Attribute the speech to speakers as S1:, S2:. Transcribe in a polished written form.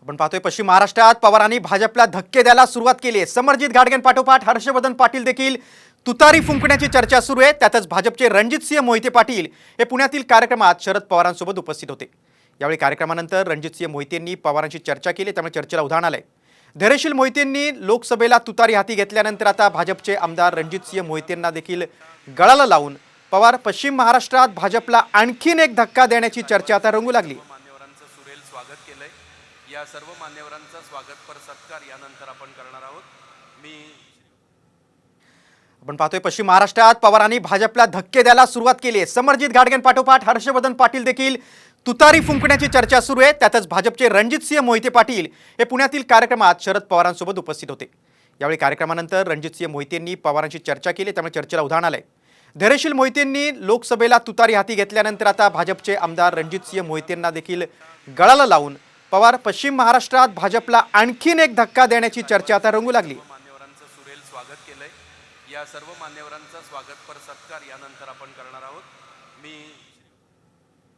S1: आपण पाहतोय पश्चिम महाराष्ट्रात पवारांनी भाजपला धक्के द्यायला सुरुवात केली आहे। समरजित घाटगेंपाठोपाठ हर्षवर्धन पाटील देखील तुतारी फुंकण्याची चर्चा सुरू आहे। त्यातच भाजपचे रणजितसिंह मोहिते पाटील हे पुण्यातील कार्यक्रमात शरद पवारांसोबत उपस्थित होते। यावेळी कार्यक्रमानंतर रणजितसिंह मोहितेंनी पवारांची चर्चा केली, त्यामुळे चर्चेला उधाण आलंय। धैर्यशील मोहितेंनी लोकसभेला तुतारी हाती घेतल्यानंतर आता भाजपचे आमदार रणजितसिंह मोहितेंना देखील गळाला लावून पवार पश्चिम महाराष्ट्रात भाजपला आणखीन एक धक्का देण्याची चर्चा आता रंगू लागली।
S2: मान्यवरांचं सुरेल स्वागत केलंय। या सर्व मान्यवरांचा स्वागतपर सत्कार यानंतर आपण करणार आहोत।
S1: आपण पाहतोय पश्चिम महाराष्ट्रात पवारांनी भाजपला धक्के द्यायला सुरुवात केली आहे। समरजित घाटगेंपाठोपाठ हर्षवर्धन पाटील देखील तुतारी फुंकण्याची चर्चा सुरू आहे। त्यातच भाजपचे रणजितसिंह मोहिते पाटील हे पुण्यातील कार्यक्रमात शरद पवारांसोबत उपस्थित होते। यावेळी कार्यक्रमानंतर रणजितसिंह मोहितेंनी पवारांची चर्चा केली, त्यामुळे चर्चेला उधाण आलंय। धैर्यशील मोहितेंनी लोकसभेला तुतारी हाती घेतल्यानंतर आता भाजपचे आमदार रणजितसिंह मोहितेंना देखील गळाला लावून पवार पश्चिम महाराष्ट्रात भाजपला आणखीन एक धक्का देण्याची चर्चा आता रंगू लागली।
S2: मान्यवरांचं सुरेल स्वागत केलंय। या सर्व मान्यवरांचा स्वागतपर सत्कार यानंतर आपण करणार आहोत।